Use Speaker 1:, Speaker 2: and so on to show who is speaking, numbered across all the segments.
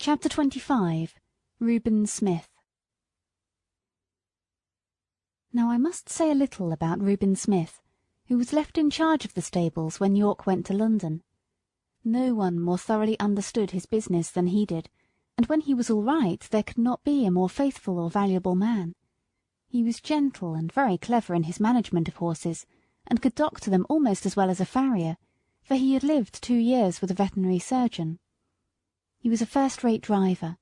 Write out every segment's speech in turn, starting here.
Speaker 1: Chapter 25. Reuben Smith. Now I must say a little about Reuben Smith, who was left in charge of the stables when York went to London. No one more thoroughly understood his business than he did, and when he was all right there could not be a more faithful or valuable man. He was gentle and very clever in his management of horses, and could doctor them almost as well as a farrier, for he had lived 2 years with a veterinary surgeon. He was a first-rate driver.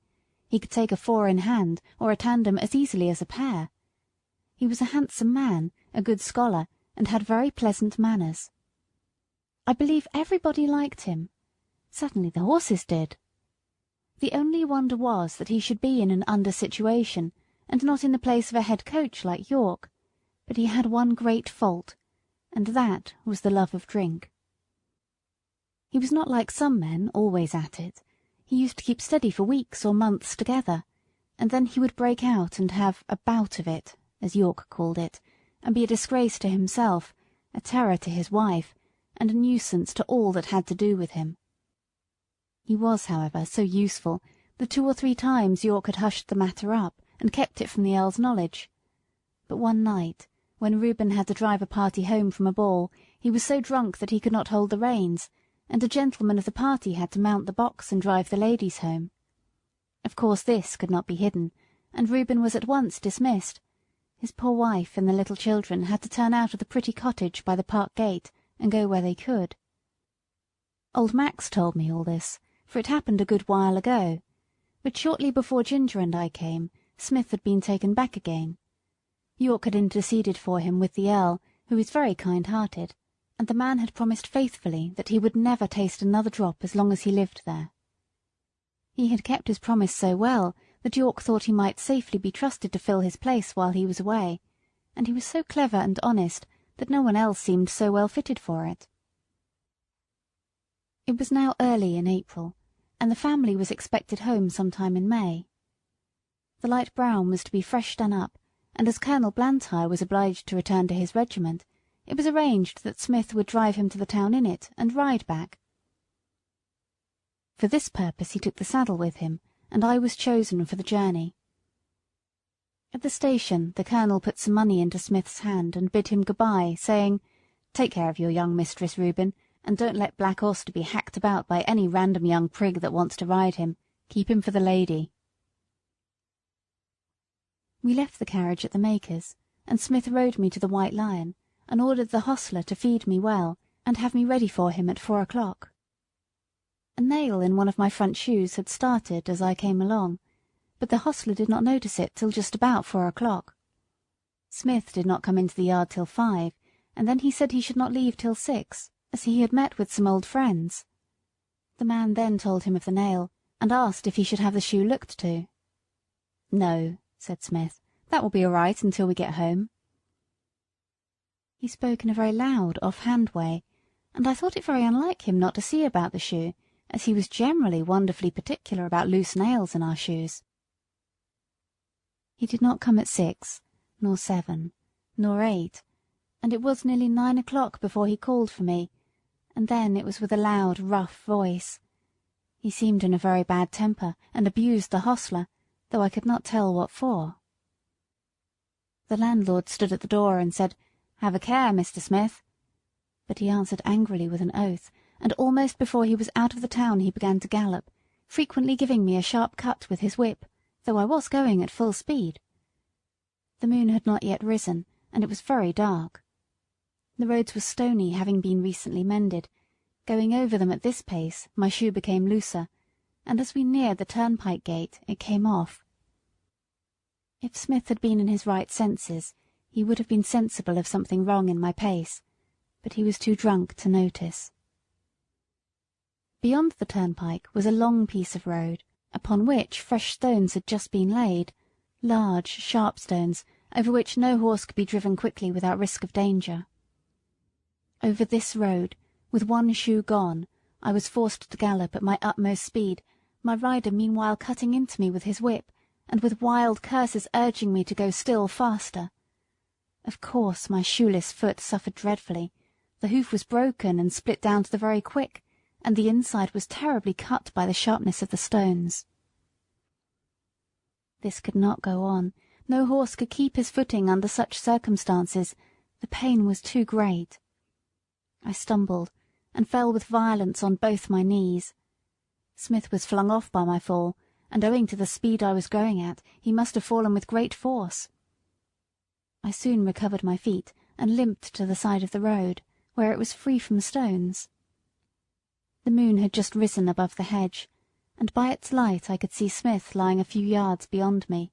Speaker 1: He could take a 4 in hand or a tandem as easily as a pair. He was a handsome man, a good scholar, and had very pleasant manners. I believe everybody liked him. Certainly the horses did. The only wonder was that he should be in an under situation, and not in the place of a head coach like York. But he had one great fault, and that was the love of drink. He was not like some men, always at it. He used to keep steady for weeks or months together, and then he would break out and have a bout of it, as York called it, and be a disgrace to himself, a terror to his wife, and a nuisance to all that had to do with him. He was, however, so useful that 2 or 3 times York had hushed the matter up and kept it from the Earl's knowledge. But one night, when Reuben had to drive a party home from a ball, he was so drunk that he could not hold the reins, and a gentleman of the party had to mount the box and drive the ladies home. Of course this could not be hidden, and Reuben was at once dismissed. His poor wife and the little children had to turn out of the pretty cottage by the park gate and go where they could. Old Max told me all this, for it happened a good while ago, but shortly before Ginger and I came, Smith had been taken back again. York had interceded for him with the Earl, who is very kind-hearted, and the man had promised faithfully that he would never taste another drop as long as he lived there. He had kept his promise so well that York thought he might safely be trusted to fill his place while he was away, and he was so clever and honest that no one else seemed so well fitted for it. It was now early in April, and the family was expected home sometime in May. The light brown was to be fresh done up, and as Colonel Blantyre was obliged to return to his regiment, it was arranged that Smith would drive him to the town in it and ride back. For this purpose he took the saddle with him, and I was chosen for the journey. At the station the Colonel put some money into Smith's hand and bid him good-bye, saying, "Take care of your young mistress, Reuben, and don't let Black Auster be hacked about by any random young prig that wants to ride him. Keep him for the lady." We left the carriage at the maker's, and Smith rode me to the White Lion, and ordered the hostler to feed me well, and have me ready for him at 4 o'clock. A nail in one of my front shoes had started as I came along, but the hostler did not notice it till just about 4 o'clock. Smith did not come into the yard till 5, and then he said he should not leave till 6, as he had met with some old friends. The man then told him of the nail, and asked if he should have the shoe looked to. "No," said Smith, "that will be all right until we get home." He spoke in a very loud, off-hand way, and I thought it very unlike him not to see about the shoe, as he was generally wonderfully particular about loose nails in our shoes. He did not come at 6, nor 7, nor 8, and it was nearly 9 o'clock before he called for me, and then it was with a loud, rough voice. He seemed in a very bad temper, and abused the hostler, though I could not tell what for. The landlord stood at the door and said, "Have a care, Mr. Smith." But he answered angrily with an oath, and almost before he was out of the town he began to gallop, frequently giving me a sharp cut with his whip, though I was going at full speed. The moon had not yet risen, and it was very dark. The roads were stony, having been recently mended. Going over them at this pace, my shoe became looser, and as we neared the turnpike gate it came off. If Smith had been in his right senses, he would have been sensible of something wrong in my pace, but he was too drunk to notice. Beyond the turnpike was a long piece of road, upon which fresh stones had just been laid, large, sharp stones, over which no horse could be driven quickly without risk of danger. Over this road, with one shoe gone, I was forced to gallop at my utmost speed, my rider meanwhile cutting into me with his whip, and with wild curses urging me to go still faster. Of course my shoeless foot suffered dreadfully. The hoof was broken and split down to the very quick, and the inside was terribly cut by the sharpness of the stones. This could not go on. No horse could keep his footing under such circumstances. The pain was too great. I stumbled, and fell with violence on both my knees. Smith was flung off by my fall, and owing to the speed I was going at, he must have fallen with great force. I soon recovered my feet, and limped to the side of the road, where it was free from stones. The moon had just risen above the hedge, and by its light I could see Smith lying a few yards beyond me.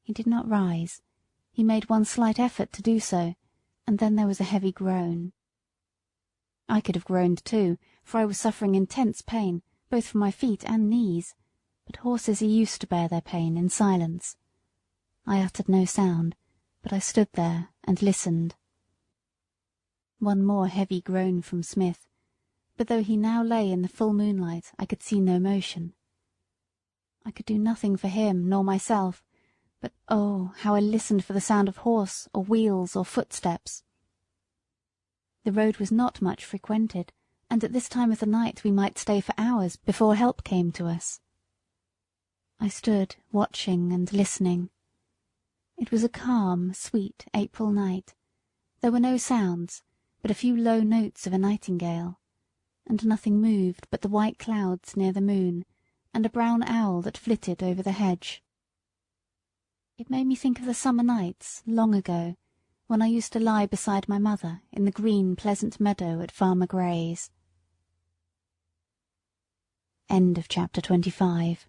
Speaker 1: He did not rise. He made one slight effort to do so, and then there was a heavy groan. I could have groaned too, for I was suffering intense pain, both from my feet and knees, but horses are used to bear their pain in silence. I uttered no sound, but I stood there and listened. One more heavy groan from Smith, but though he now lay in the full moonlight, I could see no motion. I could do nothing for him nor myself, but oh, how I listened for the sound of horse or wheels or footsteps. The road was not much frequented, and at this time of the night we might stay for hours before help came to us. I stood watching and listening. It was a calm, sweet April night. There were no sounds, but a few low notes of a nightingale, and nothing moved but the white clouds near the moon, and a brown owl that flitted over the hedge. It made me think of the summer nights, long ago, when I used to lie beside my mother in the green, pleasant meadow at Farmer Gray's. End of chapter 25.